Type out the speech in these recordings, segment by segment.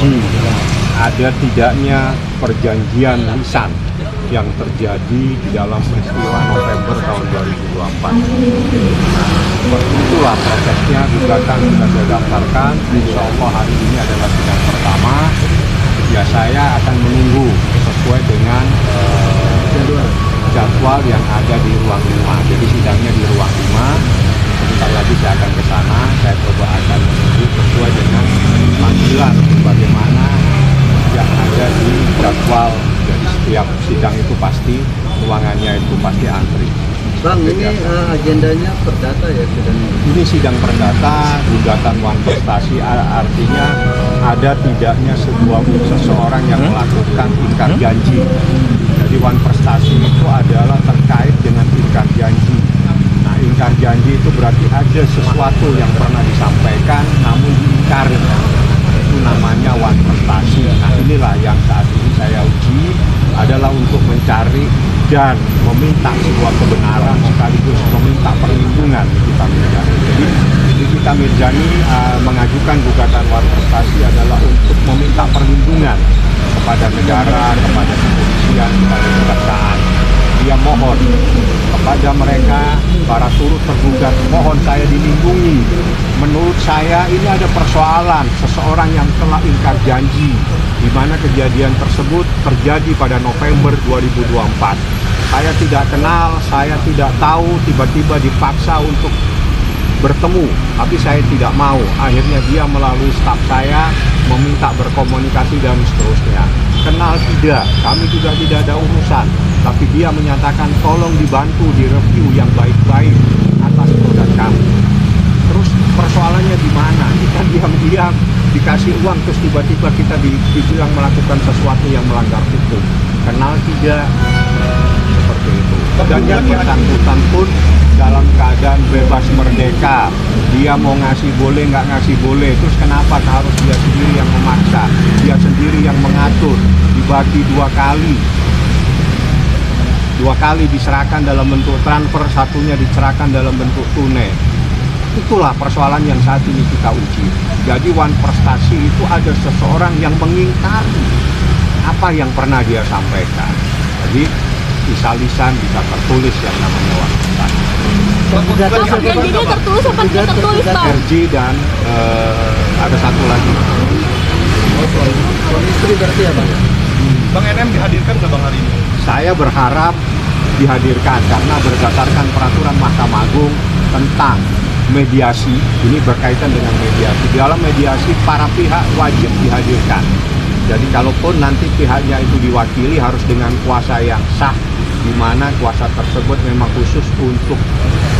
uji ada tidaknya perjanjian lisan yang terjadi di dalam peristiwa November tahun 2024. Seperti itulah prosesnya, gugatan sudah saya daftarkan. Insya Allah hari ini adalah sidang pertama. Ya saya akan menunggu sesuai dengan jadwal yang ada di ruang 5. Jadi sidangnya di ruang 5. Sebentar lagi saya akan ke sana. Saya coba akan menunggu sesuai dengan panggilan bagaimana yang ada di jadwal. Jadi setiap sidang itu pasti ruangannya itu pasti antri. Bang, ini agendanya perdata ya sidangnya? Ini sidang perdata, gugatan wan prestasi, artinya ada tidaknya seseorang yang melakukan ingkar janji. Jadi wan prestasi itu adalah terkait dengan ingkar janji. Nah, ingkar janji itu berarti ada sesuatu yang pernah disampaikan namun diingkari. Itu namanya wan prestasi. Nah, inilah yang saat ini saya uji adalah untuk mencari dan meminta sebuah kebenaran sekaligus meminta perlindungan Nikita Mirzani. Jadi Nikita Mirzani mengajukan gugatan wan prestasi adalah untuk meminta perlindungan kepada negara, kepada kepolisian, kepada kejaksaan. Dia mohon kepada mereka, para turut tergugat, mohon saya dilindungi. Menurut saya ini ada persoalan seseorang yang telah ingkar janji, di mana kejadian tersebut terjadi pada November 2024. Saya tidak kenal, saya tidak tahu, tiba-tiba dipaksa untuk bertemu, tapi saya tidak mau. Akhirnya dia melalui staf saya meminta berkomunikasi dan seterusnya. Kenal tidak, kami juga tidak ada urusan, tapi dia menyatakan tolong dibantu direview yang baik-baik atas produk kami. Terus persoalannya di mana? Kita diam-diam dikasih uang terus tiba-tiba kita dibilang melakukan sesuatu yang melanggar hukum. Kenal tidak? Seperti itu. Dan yang bersangkutan pun dalam keadaan bebas merdeka, dia mau ngasih boleh, nggak ngasih boleh. Terus kenapa harus dia sendiri yang memaksa, dia sendiri yang mengatur, dibagi dua kali diserahkan dalam bentuk transfer, satunya diserahkan dalam bentuk tunai. Itulah persoalan yang saat ini kita uji. Jadi wan prestasi itu ada seseorang yang mengingkari apa yang pernah dia sampaikan. Jadi bisa lisan, bisa tertulis yang namanya wan prestasi. Janjinya tertulis apa tidak tertulis, Bang? RJ dan ada satu lagi. Suami istri berarti ya, Bang? Bang NM dihadirkan nggak Bang hari ini? Saya berharap dihadirkan karena berdasarkan peraturan Mahkamah Agung tentang mediasi, ini berkaitan dengan mediasi. Di dalam mediasi para pihak wajib dihadirkan. Jadi kalaupun nanti pihaknya itu diwakili harus dengan kuasa yang sah, di mana kuasa tersebut memang khusus untuk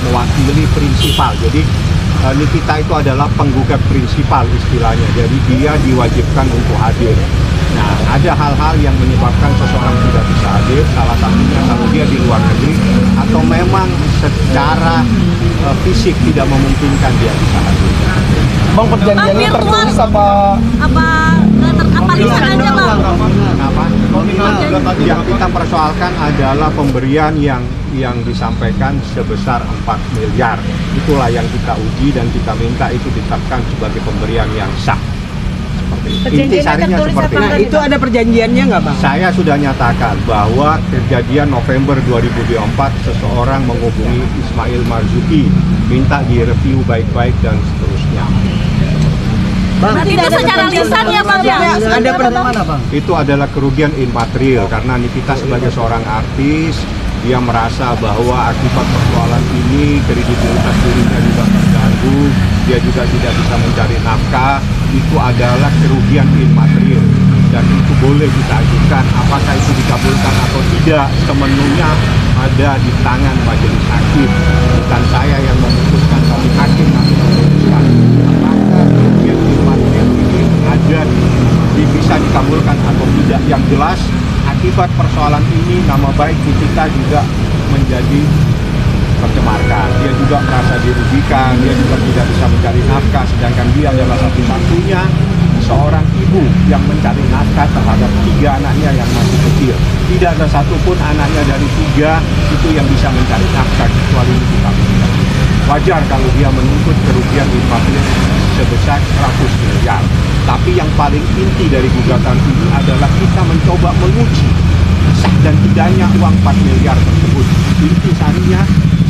mewakili prinsipal. Jadi Nikita itu adalah penggugat prinsipal istilahnya. Jadi dia diwajibkan untuk hadir. Nah, ada hal-hal yang menyebabkan seseorang tidak bisa hadir, salah satunya kalau dia di luar negeri atau memang secara fisik tidak memungkinkan dia bisa hadir. Bang, perjanjiannya tertulis apa lisan aja, Bang? Apa? Yang kita persoalkan adalah pemberian yang disampaikan sebesar 4 miliar. Itulah yang kita uji dan kita minta itu ditetapkan sebagai pemberian yang sah. Intisarinya seperti nah, itu ada perjanjiannya nggak, Bang? Saya sudah nyatakan bahwa kejadian November 2024 seseorang menghubungi Ismail Marzuki, minta direview baik-baik dan seterusnya. Bang, Berarti itu secara lisan ya, Bang? ada mana, Bang? Itu adalah kerugian immaterial karena Nikita sebagai seorang artis, dia merasa bahwa akibat persoalan ini kredibilitas dirinya juga terganggu, dia juga tidak bisa mencari nafkah. Itu adalah kerugian immaterial dan itu boleh kita ajukan. Apakah itu dikabulkan atau tidak sepenuhnya ada di tangan majelis hakim, bukan saya yang memutuskan, tapi hakim nanti memutuskan apakah kerugian immaterial ini ada bisa dikabulkan atau tidak. Yang jelas akibat persoalan ini nama baik kita juga menjadi tercemarkan. Dia juga merasa dirugikan, dia juga tidak bisa mencari nafkah, sedangkan dia adalah satu-satunya seorang ibu yang mencari nafkah terhadap 3 anaknya yang masih kecil. Tidak ada satupun anaknya dari 3 itu yang bisa mencari nafkah kecuali kita. Wajar kalau dia menuntut kerugian immaterial sebesar 100 miliar. Tapi yang paling inti dari gugatan ini adalah kita mencoba menguji sah dan tidaknya uang 4 miliar tersebut. Inti sarinya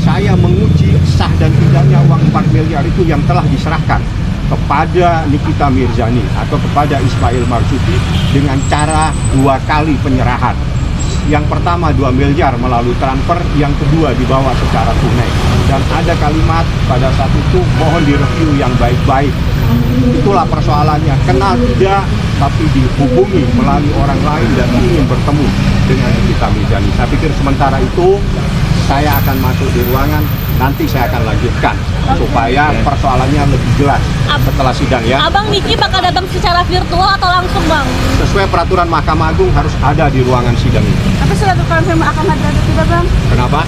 saya menguji sah dan tidaknya uang 4 miliar itu yang telah diserahkan kepada Nikita Mirzani atau kepada Ismail Marzuki dengan cara 2 kali penyerahan. Yang pertama 2 miliar melalui transfer, yang kedua dibawa secara tunai. Dan ada kalimat pada saat itu, mohon direview yang baik-baik. Itulah persoalannya, kenal tidak tapi dihubungi melalui orang lain dan ingin bertemu dengan Nikita Mirzani. Saya pikir sementara itu saya akan masuk di ruangan, nanti saya akan lanjutkan supaya persoalannya lebih jelas setelah sidang ya. Abang Niki bakal datang secara virtual atau langsung, Bang? Sesuai peraturan Mahkamah Agung harus ada di ruangan sidang ini. Tapi sudah terkonfirm akan hadir atau tidak, Bang? Kenapa?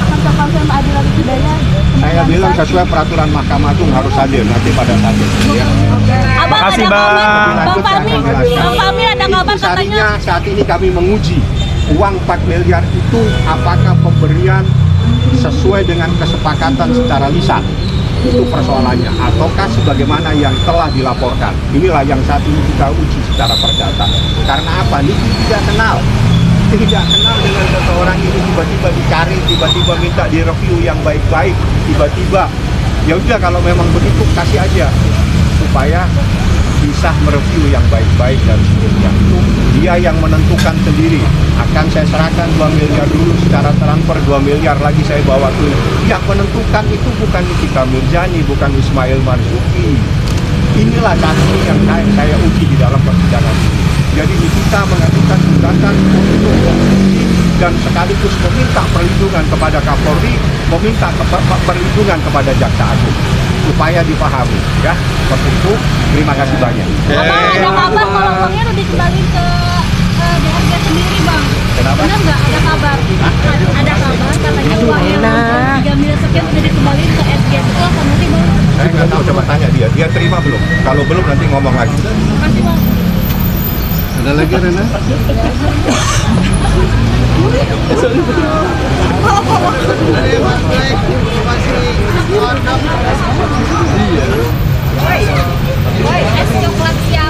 Akan terkonfirm hadir atau tidaknya? Saya bilang sesuai peraturan Mahkamah Agung harus hadir nanti pada saat itu ya. Abang Makasih, ada Bang. kabar, Bang Lanjut, saya Fahmi, akan jelaskan. Bang Fahmi ada kabar Inti katanya. sarinya saat ini kami menguji uang 4 miliar itu apakah pemberian sesuai dengan kesepakatan secara lisan. Itu persoalannya, ataukah sebagaimana yang telah dilaporkan. Inilah yang saat ini kita uji secara perdata. Karena apa? Niki tidak kenal dengan seseorang ini, tiba-tiba dicari, tiba-tiba minta direview yang baik-baik, tiba-tiba ya udah kalau memang begitu kasih aja supaya bisa mereview yang baik-baik dan seterusnya. Itu dia yang menentukan sendiri. Akan saya serahkan 2 miliar dulu secara transfer, 2 miliar lagi saya bawa dulu. Yang menentukan itu bukan Nikita Mirzani, bukan Ismail Marzuki. Inilah saat ini yang saya uji di dalam persidangan ini. Jadi Nikita mengajukan gugatan untuk menguji dan sekaligus meminta perlindungan kepada Kapolri, meminta perlindungan kepada Jaksa Agung supaya dipahami ya. Seperti itu. Terima kasih banyak. Abang ada kabar kalau uangnya udah dikembaliin ke DRG sendiri, Bang? Kenapa? Benar nggak ada kabar? Ada kabar katanya uangnya 3 miliar sekian udah dikembaliin ke SG. Itu apa nanti, Bang? Saya nggak tahu, coba tanya dia. Dia terima belum? Kalau belum nanti ngomong lagi. Makasih, Bang. Ada lagi Rena? Es coklat siapa?